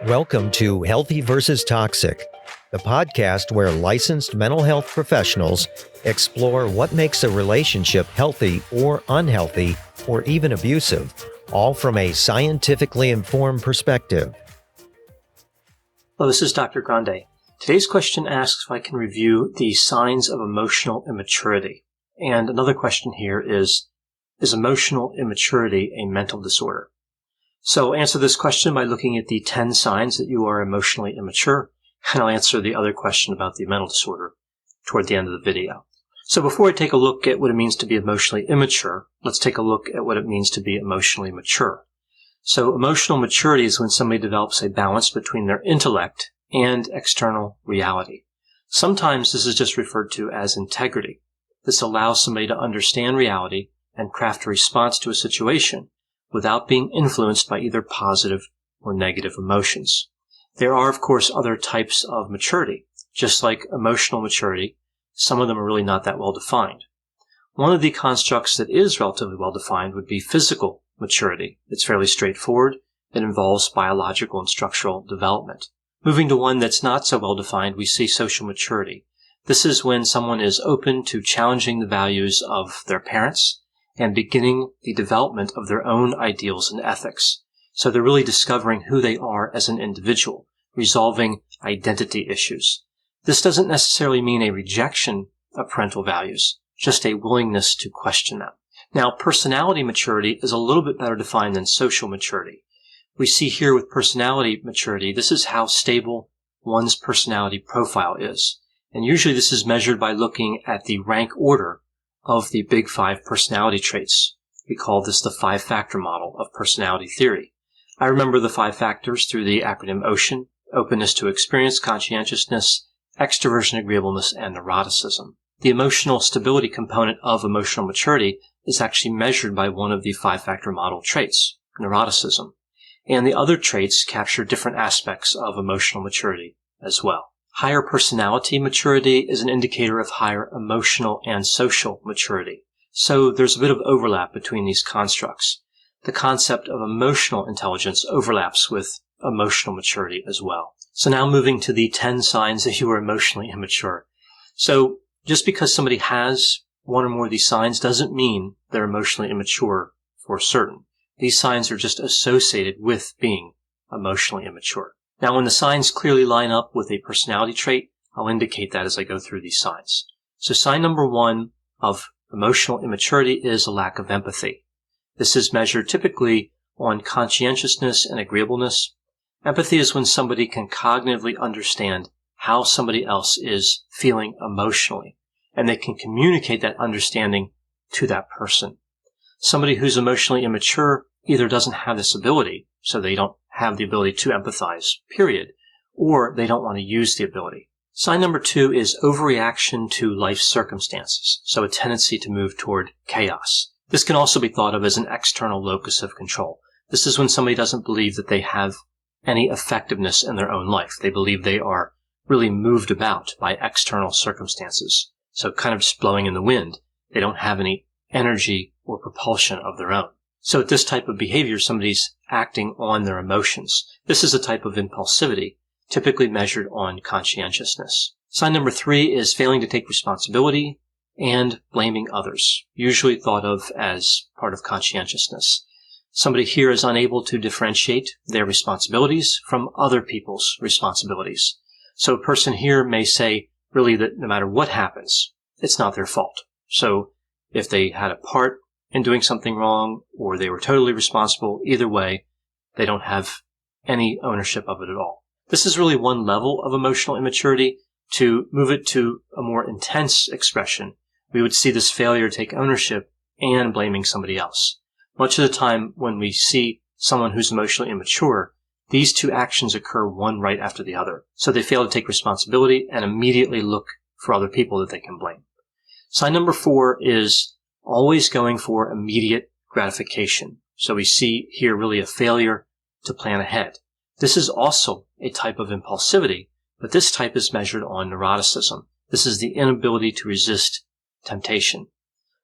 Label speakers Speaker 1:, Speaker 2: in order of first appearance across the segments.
Speaker 1: Welcome to Healthy versus Toxic, the podcast where licensed mental health professionals explore what makes a relationship healthy or unhealthy or even abusive, all from a scientifically informed perspective.
Speaker 2: Hello, this is Dr. Grande. Today's question asks if I can review the signs of emotional immaturity. And another question here is emotional immaturity a mental disorder? So I'll answer this question by looking at the 10 signs that you are emotionally immature, and I'll answer the other question about the mental disorder toward the end of the video. So before I take a look at what it means to be emotionally immature, let's take a look at what it means to be emotionally mature. So emotional maturity is when somebody develops a balance between their intellect and external reality. Sometimes this is just referred to as integrity. This allows somebody to understand reality and craft a response to a situation without being influenced by either positive or negative emotions. There are, of course, other types of maturity. Just like emotional maturity, some of them are really not that well defined. One of the constructs that is relatively well defined would be physical maturity. It's fairly straightforward. It involves biological and structural development. Moving to one that's not so well defined, we see social maturity. This is when someone is open to challenging the values of their parents and beginning the development of their own ideals and ethics. So they're really discovering who they are as an individual, resolving identity issues. This doesn't necessarily mean a rejection of parental values, just a willingness to question them. Now, personality maturity is a little bit better defined than social maturity. We see here with personality maturity, this is how stable one's personality profile is. And usually this is measured by looking at the rank order of the big 5 personality traits. We call this the 5-factor model of personality theory. I remember the 5 factors through the acronym OCEAN: openness to experience, conscientiousness, extroversion, agreeableness, and neuroticism. The emotional stability component of emotional maturity is actually measured by one of the 5-factor model traits, neuroticism. And the other traits capture different aspects of emotional maturity as well. Higher personality maturity is an indicator of higher emotional and social maturity. So there's a bit of overlap between these constructs. The concept of emotional intelligence overlaps with emotional maturity as well. So now moving to the 10 signs that you are emotionally immature. So just because somebody has one or more of these signs doesn't mean they're emotionally immature for certain. These signs are just associated with being emotionally immature. Now, when the signs clearly line up with a personality trait, I'll indicate that as I go through these signs. So sign number 1 of emotional immaturity is a lack of empathy. This is measured typically on conscientiousness and agreeableness. Empathy is when somebody can cognitively understand how somebody else is feeling emotionally, and they can communicate that understanding to that person. Somebody who's emotionally immature either doesn't have this ability, so they don't have the ability to empathize, period, or they don't want to use the ability. Sign number 2 is overreaction to life circumstances, so a tendency to move toward chaos. This can also be thought of as an external locus of control. This is when somebody doesn't believe that they have any effectiveness in their own life. They believe they are really moved about by external circumstances, so kind of just blowing in the wind. They don't have any energy or propulsion of their own. So at this type of behavior, somebody's acting on their emotions. This is a type of impulsivity, typically measured on conscientiousness. Sign number 3 is failing to take responsibility and blaming others, usually thought of as part of conscientiousness. Somebody here is unable to differentiate their responsibilities from other people's responsibilities. So a person here may say, really, that no matter what happens, it's not their fault. So if they had a part in doing something wrong, or they were totally responsible, either way, they don't have any ownership of it at all. This is really one level of emotional immaturity. To move it to a more intense expression, we would see this failure to take ownership and blaming somebody else. Much of the time when we see someone who's emotionally immature, these 2 actions occur one right after the other. So they fail to take responsibility and immediately look for other people that they can blame. Sign number 4 is always going for immediate gratification. So we see here really a failure to plan ahead. This is also a type of impulsivity, but this type is measured on neuroticism. This is the inability to resist temptation.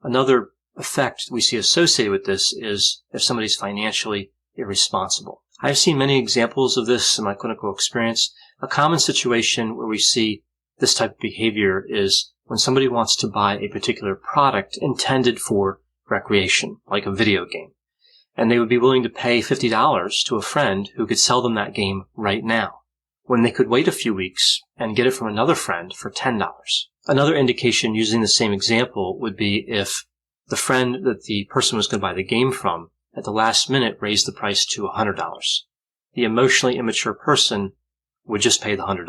Speaker 2: Another effect we see associated with this is if somebody's financially irresponsible. I've seen many examples of this in my clinical experience. A common situation where we see this type of behavior is when somebody wants to buy a particular product intended for recreation, like a video game, and they would be willing to pay $50 to a friend who could sell them that game right now, when they could wait a few weeks and get it from another friend for $10. Another indication using the same example would be if the friend that the person was going to buy the game from at the last minute raised the price to $100. The emotionally immature person would just pay the $100,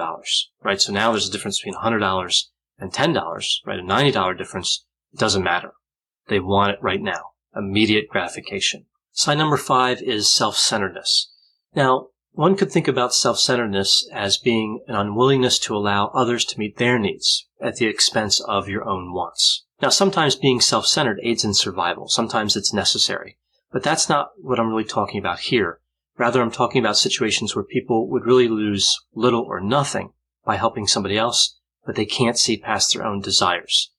Speaker 2: right? So now there's a difference between $100 and $10, right? A $90 difference. It doesn't matter. They want it right now. Immediate gratification. Sign number 5 is self-centeredness. Now, one could think about self-centeredness as being an unwillingness to allow others to meet their needs at the expense of your own wants. Now, sometimes being self-centered aids in survival. Sometimes it's necessary. But that's not what I'm really talking about here. Rather, I'm talking about situations where people would really lose little or nothing by helping somebody else, but they can't see past their own desires.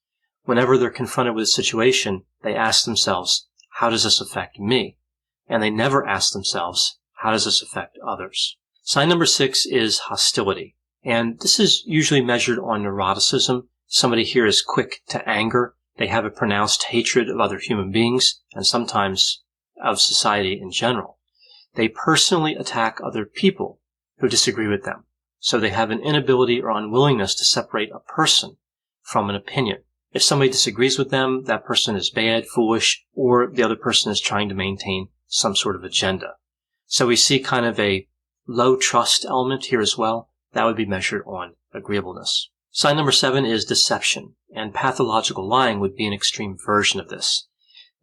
Speaker 2: Whenever they're confronted with a situation, they ask themselves, how does this affect me? And they never ask themselves, how does this affect others? Sign number 6 is hostility. And this is usually measured on neuroticism. Somebody here is quick to anger. They have a pronounced hatred of other human beings and sometimes of society in general. They personally attack other people who disagree with them. So they have an inability or unwillingness to separate a person from an opinion. If somebody disagrees with them, that person is bad, foolish, or the other person is trying to maintain some sort of agenda. So we see kind of a low trust element here as well. That would be measured on agreeableness. Sign number 7 is deception, and pathological lying would be an extreme version of this.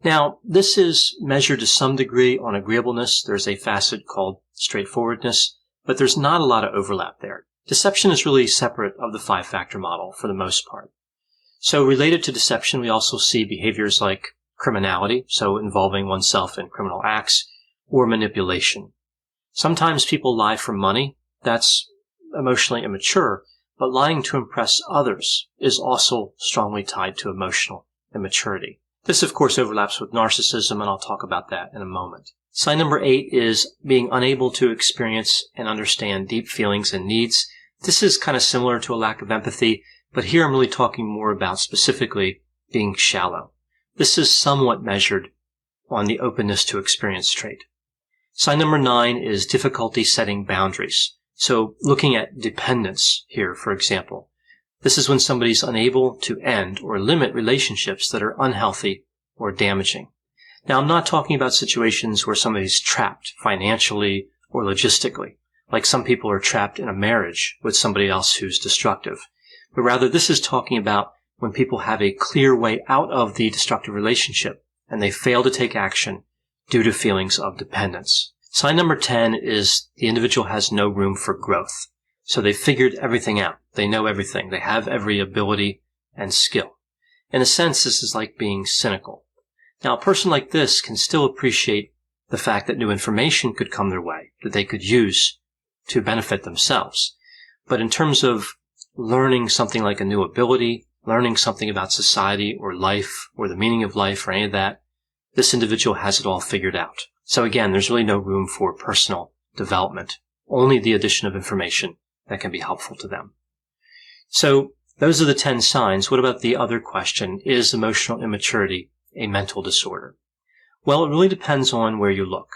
Speaker 2: Now, this is measured to some degree on agreeableness. There's a facet called straightforwardness, but there's not a lot of overlap there. Deception is really separate of the 5-factor model for the most part. So related to deception, we also see behaviors like criminality, so involving oneself in criminal acts, or manipulation. Sometimes people lie for money. That's emotionally immature, but lying to impress others is also strongly tied to emotional immaturity. This, of course, overlaps with narcissism, and I'll talk about that in a moment. Sign number 8 is being unable to experience and understand deep feelings and needs. This is kind of similar to a lack of empathy, but here I'm really talking more about specifically being shallow. This is somewhat measured on the openness to experience trait. Sign number 9 is difficulty setting boundaries. So looking at dependence here, for example. This is when somebody's unable to end or limit relationships that are unhealthy or damaging. Now, I'm not talking about situations where somebody's trapped financially or logistically, like some people are trapped in a marriage with somebody else who's destructive. But rather, this is talking about when people have a clear way out of the destructive relationship and they fail to take action due to feelings of dependence. Sign number 10 is the individual has no room for growth. So they figured everything out. They know everything. They have every ability and skill. In a sense, this is like being cynical. Now, a person like this can still appreciate the fact that new information could come their way, that they could use to benefit themselves. But in terms of learning something like a new ability, learning something about society or life or the meaning of life or any of that, this individual has it all figured out. So again, there's really no room for personal development, only the addition of information that can be helpful to them. So those are the 10 signs. What about the other question? Is emotional immaturity a mental disorder? Well, it really depends on where you look.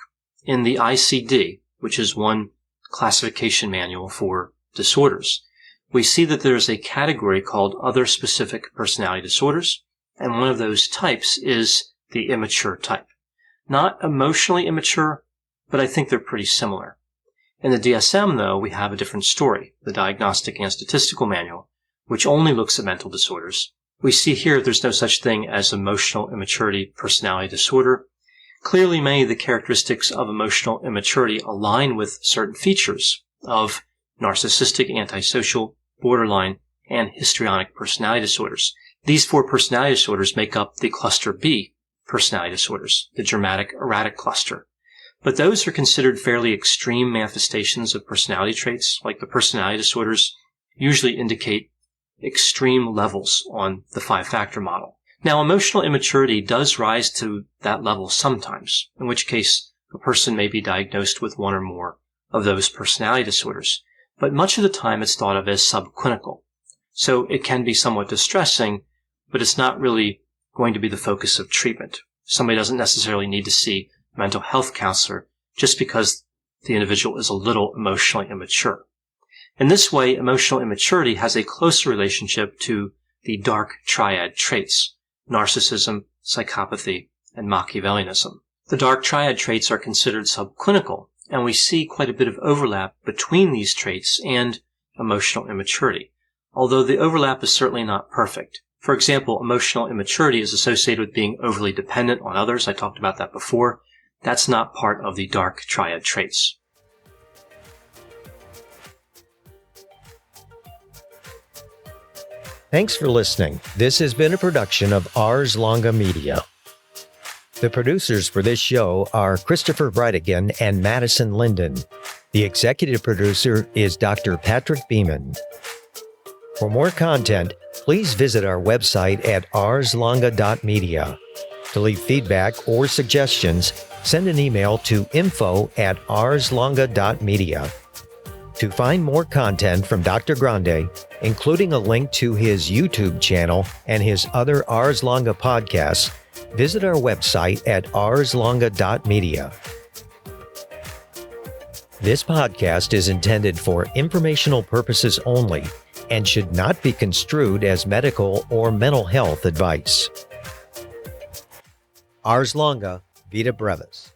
Speaker 2: In the ICD, which is one classification manual for disorders, we see that there's a category called other specific personality disorders, and one of those types is the immature type. Not emotionally immature, but I think they're pretty similar. In the DSM, though, we have a different story, the Diagnostic and Statistical Manual, which only looks at mental disorders. We see here there's no such thing as emotional immaturity personality disorder. Clearly, many of the characteristics of emotional immaturity align with certain features of narcissistic, antisocial, borderline, and histrionic personality disorders. These 4 personality disorders make up the cluster B personality disorders, the dramatic erratic cluster. But those are considered fairly extreme manifestations of personality traits, like the personality disorders usually indicate extreme levels on the 5-factor model. Now, emotional immaturity does rise to that level sometimes, in which case a person may be diagnosed with one or more of those personality disorders, but much of the time it's thought of as subclinical. So it can be somewhat distressing, but it's not really going to be the focus of treatment. Somebody doesn't necessarily need to see a mental health counselor just because the individual is a little emotionally immature. In this way, emotional immaturity has a closer relationship to the dark triad traits: narcissism, psychopathy, and Machiavellianism. The dark triad traits are considered subclinical, and we see quite a bit of overlap between these traits and emotional immaturity, although the overlap is certainly not perfect. For example, emotional immaturity is associated with being overly dependent on others. I talked about that before. That's not part of the dark triad traits.
Speaker 1: Thanks for listening. This has been a production of Ars Longa Media. The producers for this show are Christopher Breitigan and Madison Linden. The executive producer is Dr. Patrick Beeman. For more content, please visit our website at arslonga.media. To leave feedback or suggestions, send an email to info@arslonga.media. To find more content from Dr. Grande, including a link to his YouTube channel and his other Ars Longa podcasts, visit our website at arslonga.media. This podcast is intended for informational purposes only and should not be construed as medical or mental health advice. Ars Longa, Vita Brevis.